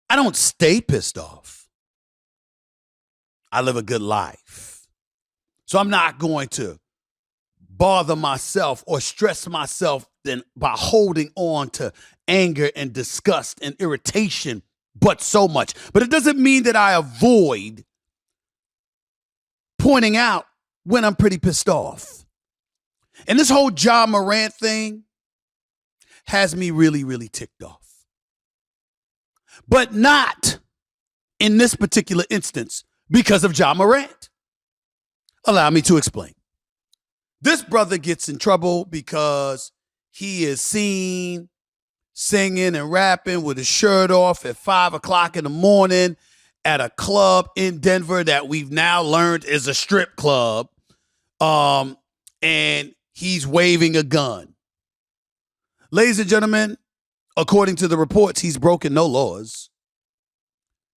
I don't stay pissed off. I live a good life. So I'm not going to bother myself or stress myself then by holding on to anger and disgust and irritation, but so much. But it doesn't mean that I avoid pointing out when I'm pretty pissed off. And this whole Ja Morant thing has me really, really ticked off. But not in this particular instance because of Ja Morant. Allow me to explain. This brother gets in trouble because he is seen singing and rapping with his shirt off at 5 o'clock in the morning at a club in Denver that we've now learned is a strip club. And he's waving a gun. Ladies and gentlemen, according to the reports, he's broken no laws.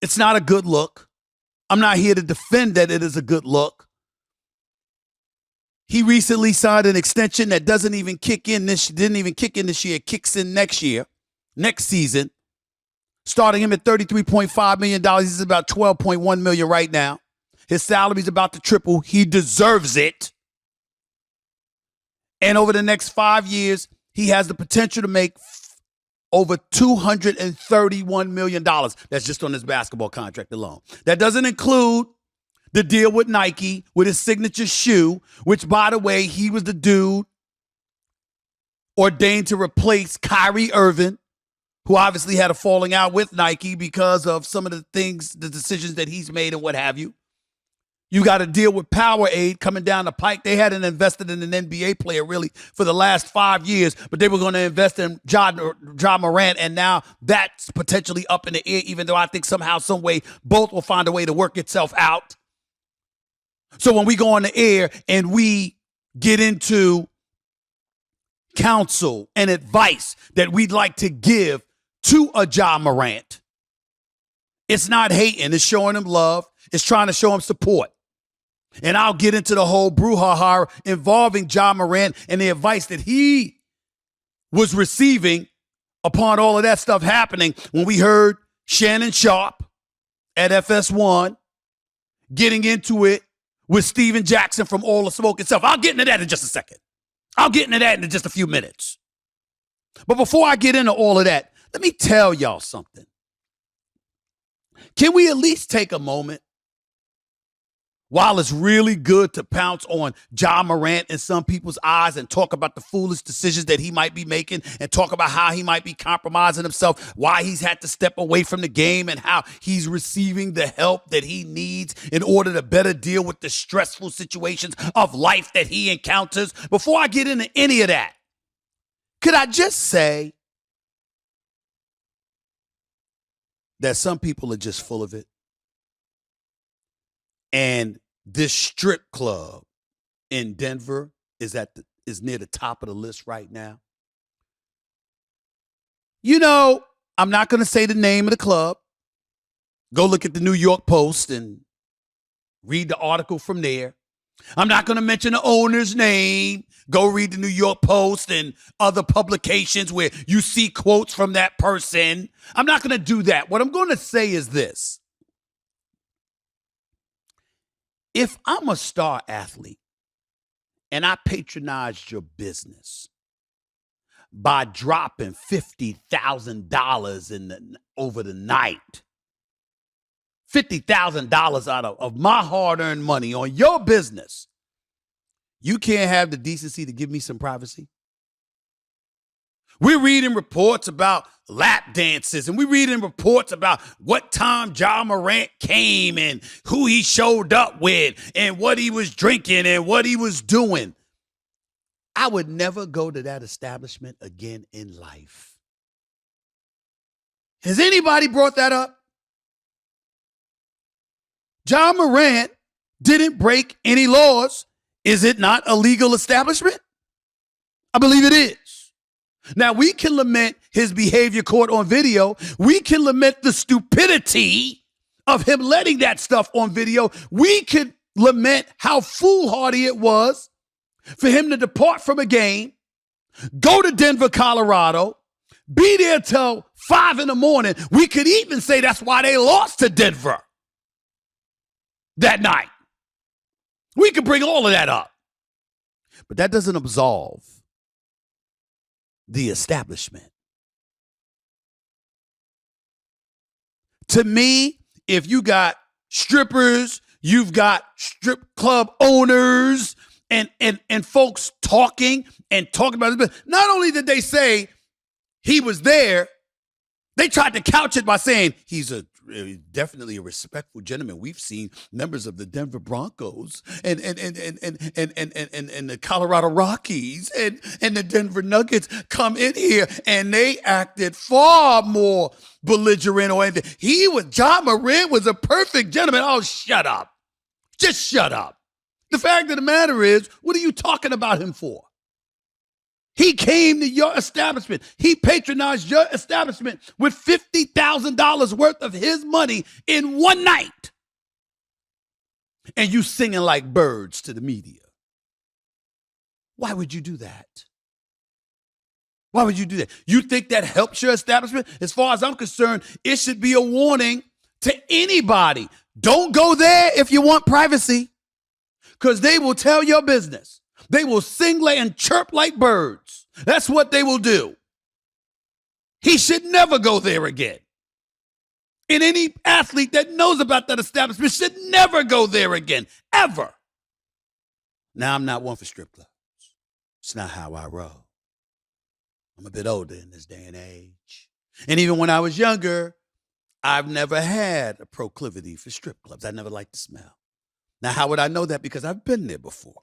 It's not a good look. I'm not here to defend that it is a good look. He recently signed an extension that didn't even kick in this year. It kicks in next year, next season. Starting him at $33.5 million. He's about $12.1 million right now. His salary's about to triple. He deserves it. And over the next 5 years, he has the potential to make over $231 million. That's just on his basketball contract alone. That doesn't include the deal with Nike with his signature shoe, which, by the way, he was the dude ordained to replace Kyrie Irving, who obviously had a falling out with Nike because of some of the things, the decisions that he's made and what have you. You got to deal with Powerade coming down the pike. They hadn't invested in an NBA player really for the last 5 years, but they were going to invest in Ja Morant, and now that's potentially up in the air, even though I think somehow, some way, both will find a way to work itself out. So when we go on the air and we get into counsel and advice that we'd like to give to a Ja Morant, it's not hating, it's showing him love, it's trying to show him support. And I'll get into the whole brouhaha involving Ja Morant and the advice that he was receiving upon all of that stuff happening when we heard Shannon Sharp at FS1 getting into it with Steven Jackson from All the Smoke itself. I'll get into that in just a second. I'll get into that in just a few minutes. But before I get into all of that, let me tell y'all something. Can we at least take a moment, while it's really good to pounce on Ja Morant in some people's eyes and talk about the foolish decisions that he might be making and talk about how he might be compromising himself, why he's had to step away from the game and how he's receiving the help that he needs in order to better deal with the stressful situations of life that he encounters. Before I get into any of that, could I just say that some people are just full of it? And this strip club in Denver is near the top of the list right now. You know, I'm not going to say the name of the club. Go look at the New York Post and read the article from there. I'm not going to mention the owner's name. Go read the New York Post and other publications where you see quotes from that person. I'm not going to do that. What I'm going to say is this. If I'm a star athlete and I patronized your business by dropping $50,000 over the night, $50,000 out of my hard-earned money on your business, you can't have the decency to give me some privacy? We're reading reports about lap dances, and we're reading reports about what time Ja Morant came and who he showed up with and what he was drinking and what he was doing. I would never go to that establishment again in life. Has anybody brought that up? Ja Morant didn't break any laws. Is it not a legal establishment? I believe it is. Now, we can lament his behavior caught on video. We can lament the stupidity of him letting that stuff on video. We could lament how foolhardy it was for him to depart from a game, go to Denver, Colorado, be there till 5 a.m. We could even say that's why they lost to Denver that night. We could bring all of that up. But that doesn't absolve the establishment. To me, if you got strippers, you've got strip club owners and folks talking about it. Not only did they say he was there, they tried to couch it by saying he's definitely a respectful gentleman. We've seen members of the Denver Broncos and the Colorado Rockies and the Denver Nuggets come in here and they acted far more belligerent or anything. Ja Morant was a perfect gentleman. Oh, shut up. Just shut up. The fact of the matter is, what are you talking about him for? He came to your establishment. He patronized your establishment with $50,000 worth of his money in one night. And you singing like birds to the media. Why would you do that? Why would you do that? You think that helps your establishment? As far as I'm concerned, it should be a warning to anybody. Don't go there if you want privacy, because they will tell your business. They will sing and chirp like birds. That's what they will do. He should never go there again. And any athlete that knows about that establishment should never go there again, ever. Now, I'm not one for strip clubs. It's not how I roll. I'm a bit older in this day and age. And even when I was younger, I've never had a proclivity for strip clubs. I never liked the smell. Now, how would I know that? Because I've been there before.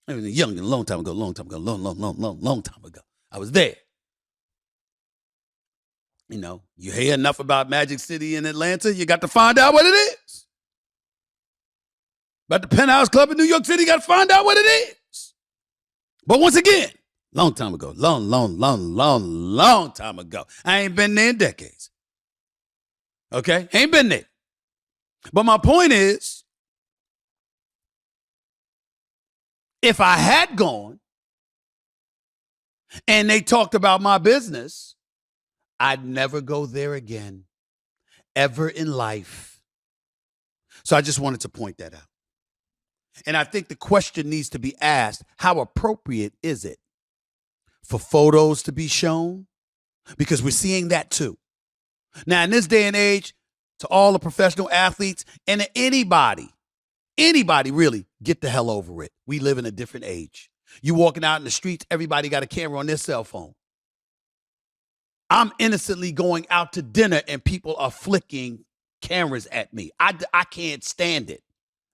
I was young, a long time ago. Long time ago. I was there. You know, you hear enough about Magic City in Atlanta, you got to find out what it is. About the Penthouse Club in New York City, you got to find out what it is. But once again, long time ago. Long time ago. I ain't been there in decades. Okay? Ain't been there. But my point is, if I had gone and they talked about my business, I'd never go there again, ever in life. So I just wanted to point that out. And I think the question needs to be asked, how appropriate is it for photos to be shown? Because we're seeing that too. Now, in this day and age, to all the professional athletes and to anybody really, get the hell over it. We live in a different age. You walking out in the streets, everybody got a camera on their cell phone. I'm innocently going out to dinner and people are flicking cameras at me. I can't stand it.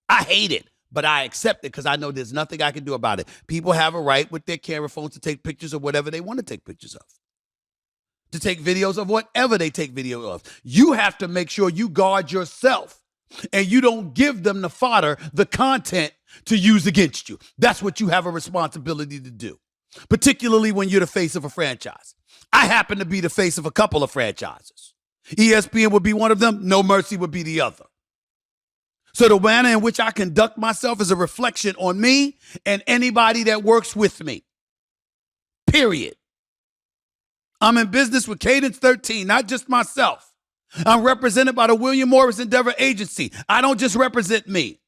I hate it, but I accept it because I know there's nothing I can do about it. People have a right with their camera phones to take pictures of whatever they want to take pictures of, to take videos of whatever they take video of. You have to make sure you guard yourself and you don't give them the fodder, the content to use against you. That's what you have a responsibility to do, particularly when you're the face of a franchise. I happen to be the face of a couple of franchises. ESPN would be one of them. No Mercy would be the other. So the manner in which I conduct myself is a reflection on me and anybody that works with me. Period. I'm in business with Cadence 13, not just myself. I'm represented by the William Morris Endeavor Agency. I don't just represent me.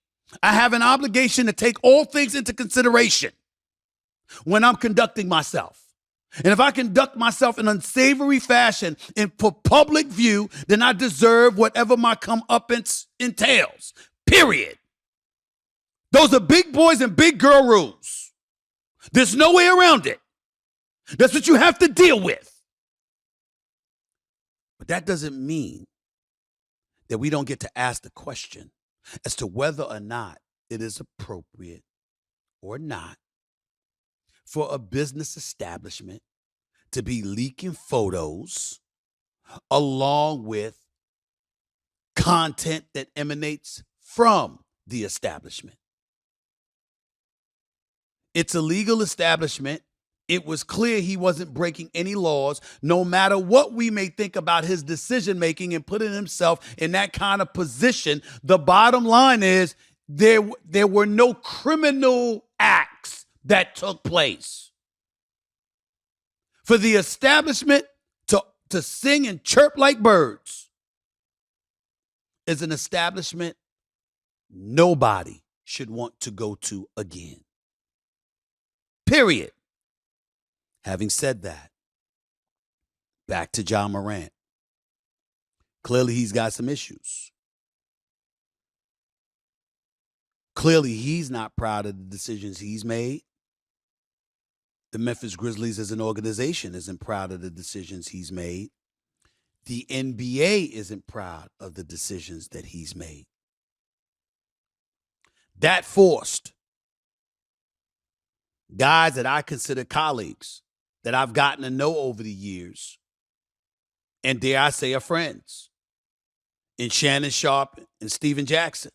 I have an obligation to take all things into consideration when I'm conducting myself. And if I conduct myself in unsavory fashion and for public view, then I deserve whatever my comeuppance entails. Period. Those are big boys and big girl rules. There's no way around it. That's what you have to deal with. But that doesn't mean that we don't get to ask the question as to whether or not it is appropriate or not for a business establishment to be leaking photos along with content that emanates from the establishment. It's a legal establishment. It was clear he wasn't breaking any laws, no matter what we may think about his decision-making and putting himself in that kind of position. The bottom line is there were no criminal acts that took place. For the establishment to sing and chirp like birds is an establishment nobody should want to go to again. Period. Having said that, back to Ja Morant. Clearly, he's got some issues. Clearly, he's not proud of the decisions he's made. The Memphis Grizzlies as an organization isn't proud of the decisions he's made. The NBA isn't proud of the decisions that he's made. That forced guys that I consider colleagues that I've gotten to know over the years, and dare I say are friends, in Shannon Sharpe and Steven Jackson.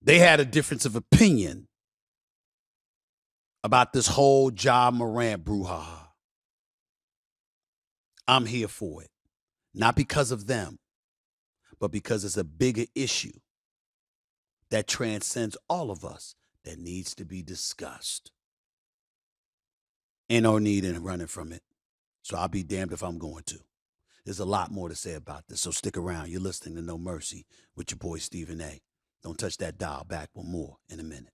They had a difference of opinion about this whole Ja Morant brouhaha. I'm here for it. Not because of them, but because it's a bigger issue that transcends all of us that needs to be discussed. Ain't no need in running from it. So I'll be damned if I'm going to. There's a lot more to say about this, so stick around. You're listening to No Mercy with your boy Stephen A. Don't touch that dial. Back with more in a minute.